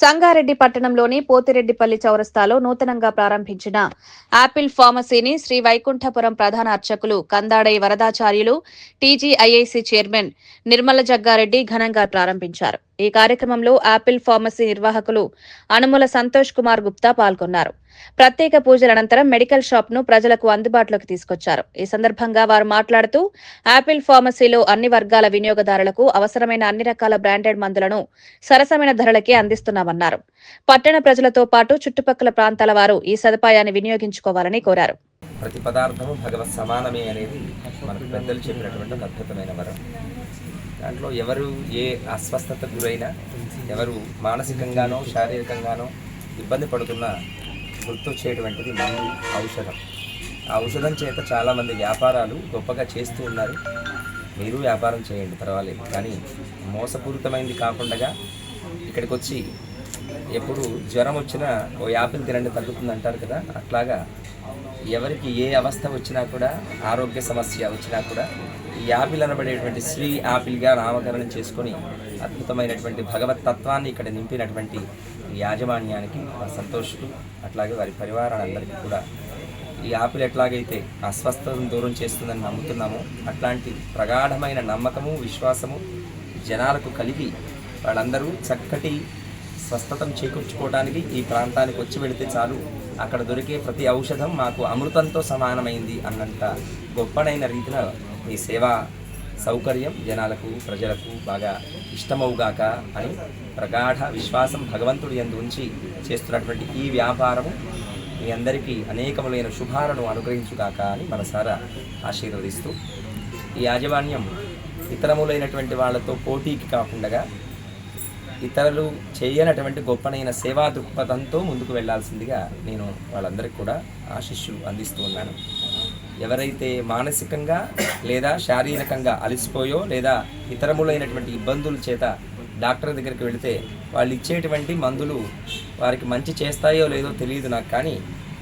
సంగారెడ్డి పట్టణంలోని పోతిరెడ్డిపల్లి చౌరస్తాలో నూతనంగా ప్రారంభించిన ఆపిల్ ఫార్మసీని శ్రీ వైకుంఠపురం ప్రధాన అర్చకులు కందాడై వరదాచార్యులు టీజీఐఐసీ చైర్మన్ నిర్మల జగ్గారెడ్డి ఘనంగా ప్రారంభించారు. ఈ కార్యక్రమంలో ఆపిల్ ఫార్మసీ నిర్వాహకులు అనుముల సంతోష్ కుమార్ గుప్తా పాల్గొన్నారు. ప్రత్యేక పూజల అనంతరం మెడికల్ షాప్ ను ప్రజలకు అందుబాటులోకి తీసుకొచ్చారు. ఈ సందర్భంగా వారు మాట్లాడుతూ ఆపిల్ ఫార్మసీలో అన్ని వర్గాల వినియోగదారులకు అవసరమైన అన్ని రకాల బ్రాండెడ్ మందులను సరసమైన ధరలకే అందిస్తున్నామన్నారు. పట్టణ ప్రజలతో పాటు చుట్టుపక్కల ప్రాంతాల వారు ఈ సదుపాయాన్ని వినియోగించుకోవాలని కోరారు. ప్రతి పదార్థము భగవత్ సమానమే అనేది మనకు పెద్దలు చెప్పినటువంటి అద్భుతమైన వరం. దాంట్లో ఎవరు ఏ అస్వస్థతకు గురైనా, ఎవరు మానసికంగానో శారీరకంగానో ఇబ్బంది పడుతున్నా గుర్తొచ్చేటువంటిది మందు, ఔషధం. ఆ ఔషధం చేత చాలామంది వ్యాపారాలు గొప్పగా చేస్తూ ఉన్నారు. మీరు వ్యాపారం చేయండి, పర్వాలేదు, కానీ మోసపూరితమైంది కాకుండా ఇక్కడికి వచ్చి ఎప్పుడు జ్వరం వచ్చినా ఓ యాపిల్ తినండి తగ్గుతుంది అంటారు కదా, అట్లాగా ఎవరికి ఏ అవస్థ వచ్చినా కూడా, ఆరోగ్య సమస్య వచ్చినా కూడా ఈ యాపిల్ అనబడేటువంటి శ్రీ యాపిల్గా నామకరణం చేసుకొని అద్భుతమైనటువంటి భగవత్ తత్వాన్ని ఇక్కడ నింపినటువంటి యాజమాన్యానికి సంతోషులు, అట్లాగే వారి పరివారాలందరికీ కూడా ఈ యాపిల్ ఎట్లాగైతే అస్వస్థతను దూరం చేస్తుందని నమ్ముతున్నామో అట్లాంటి ప్రగాఢమైన నమ్మకము, విశ్వాసము జనాలకు కలిగి వాళ్ళందరూ చక్కటి స్వస్థతను చేకూర్చుకోవడానికి ఈ ప్రాంతానికి వచ్చి వెళితే చాలు, అక్కడ దొరికే ప్రతి ఔషధం మాకు అమృతంతో సమానమైంది అన్నంత గొప్పనైన రీతిలో ఈ సేవా సౌకర్యం జనాలకు, ప్రజలకు బాగా ఇష్టమవుగాక అని ప్రగాఢ విశ్వాసం భగవంతుడి యందు ఉంచి చేస్తున్నటువంటి ఈ వ్యాపారము మీ అందరికీ అనేకములైన శుభాలను అనుగ్రహించుగాక అని మనసారా ఆశీర్వదిస్తూ, ఈ యాజమాన్యం ఇతరములైనటువంటి వాళ్ళతో పోటీకి కాకుండా ఇతరులు చేయనటువంటి గొప్పనైన సేవా దృక్పథంతో ముందుకు వెళ్లాల్సిందిగా నేను వాళ్ళందరికీ కూడా ఆశీస్సులు అందిస్తూ ఉన్నాను. ఎవరైతే మానసికంగా లేదా శారీరకంగా అలసిపోయో లేదా ఇతరములైనటువంటి ఇబ్బందుల చేత డాక్టర్ దగ్గరికి వెళితే వాళ్ళు ఇచ్చేటువంటి మందులు వారికి మంచి చేస్తాయో లేదో తెలియదు నాకు, కానీ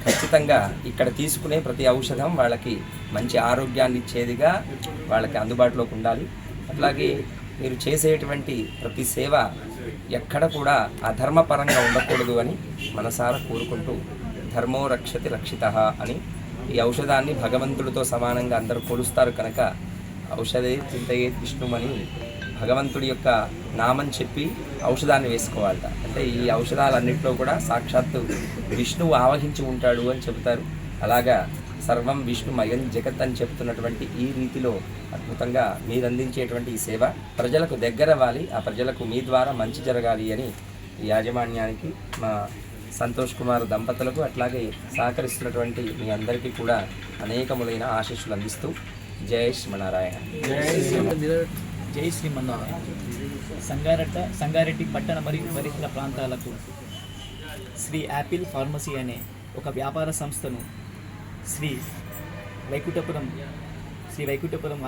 ఖచ్చితంగా ఇక్కడ తీసుకునే ప్రతి ఔషధం వాళ్ళకి మంచి ఆరోగ్యాన్ని ఇచ్చేదిగా వాళ్ళకి అందుబాటులోకి ఉండాలి. అట్లాగే మీరు చేసేటువంటి ప్రతి సేవ ఎక్కడ కూడా అధర్మపరంగా ఉండకూడదు అని మనసారా కోరుకుంటూ, ధర్మో రక్షతి రక్షితః అని ఈ ఔషధాన్ని భగవంతుడితో సమానంగా అందరూ కొలుస్తారు కనుక ఔషధే చింతయే విష్ణుమని భగవంతుడి యొక్క నామం చెప్పి ఔషధాన్ని వేసుకోవాలట. అంటే ఈ ఔషధాలన్నింటిలో కూడా సాక్షాత్తు విష్ణువు ఆవహించి ఉంటాడు అని చెబుతారు. అలాగా సర్వం విష్ణుమయం జగత్ అని చెప్తున్నటువంటి ఈ రీతిలో అద్భుతంగా మీరు అందించేటువంటి ఈ సేవ ప్రజలకు దగ్గరవ్వాలి, ఆ ప్రజలకు మీ ద్వారా మంచి జరగాలి అని ఈ యాజమాన్యానికి, మా సంతోష్ కుమార్ దంపతులకు, అట్లాగే సహకరిస్తున్నటువంటి మీ అందరికీ కూడా అనేకములైన ఆశీస్సులు అందిస్తూ జై శ్రీమన్నారాయణ. జై శ్రీమన్నారాయణ. సంగారెడ్డి పట్టణ మరియు పరిసర ప్రాంతాలకు శ్రీ యాపిల్ ఫార్మసీ అనే ఒక వ్యాపార సంస్థను శ్రీ వైకుంఠపురం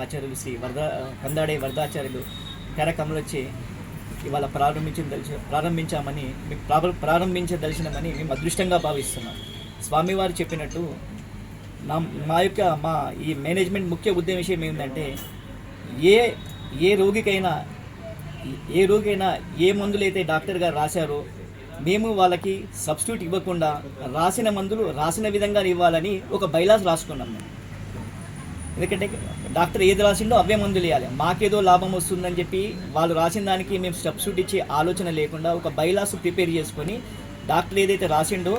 ఆచార్యులు శ్రీ కందాడే వరదాచార్యులు కరకమలొచ్చే ఇవాళ ప్రారంభించదలిచినమని మేము అదృష్టంగా భావిస్తున్నాం. స్వామివారు చెప్పినట్టు మా ఈ మేనేజ్మెంట్ ముఖ్య ఉద్దేశం ఏంటంటే ఏ రోగికైనా ఏ మందులైతే డాక్టర్ గారు రాశారో మేము వాళ్ళకి సబ్స్టిట్యూట్ ఇవ్వకుండా రాసిన మందులు రాసిన విధంగా ఇవ్వాలని ఒక బైలాస్ రాసుకున్నాం మేము. ఎందుకంటే డాక్టర్ ఏది రాసిండో అవే మందులు ఇవ్వాలి, మాకేదో లాభం వస్తుందని చెప్పి వాళ్ళు రాసిన దానికి మేము సబ్స్టిట్యూట్ ఇచ్చే ఆలోచన లేకుండా ఒక బైలాస్ ప్రిపేర్ చేసుకొని డాక్టర్ ఏదైతే రాసిండో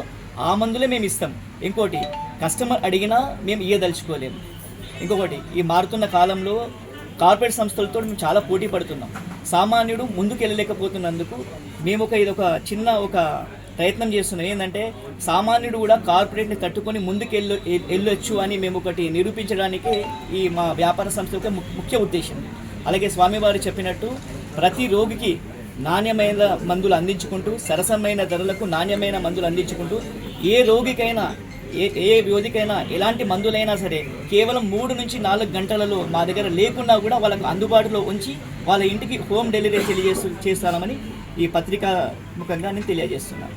ఆ మందులే మేము ఇస్తాం. ఇంకోటి, కస్టమర్ అడిగినా మేము ఇయ్యదలుచుకోలేము. ఇంకొకటి, ఈ మారుతున్న కాలంలో కార్పొరేట్ సంస్థలతో మేము చాలా పోటీ పడుతున్నాం. సామాన్యుడు ముందుకు వెళ్ళలేకపోతున్నందుకు మేము ఇదొక చిన్న ప్రయత్నం చేస్తున్నాం. ఏంటంటే సామాన్యుడు కూడా కార్పొరేట్ని తట్టుకొని ముందుకు వెళ్ళొచ్చు అని మేము ఒకటి నిరూపించడానికి ఈ మా వ్యాపార సంస్థ యొక్క ముఖ్య ఉద్దేశం. అలాగే స్వామివారు చెప్పినట్టు ప్రతి రోగికి నాణ్యమైన మందులు అందించుకుంటూ, సరసమైన ధరలకు నాణ్యమైన మందులు అందించుకుంటూ, ఏ రోగికైనా ఏ వ్యాధికైనా ఎలాంటి మందులైనా సరే కేవలం 3 నుంచి 4 గంటలలో మా దగ్గర లేకున్నా కూడా వాళ్ళకు అందుబాటులో ఉంచి వాళ్ళ ఇంటికి హోమ్ డెలివరీ చేస్తామని ఈ పత్రికా ముఖంగా నేను తెలియజేస్తున్నాను.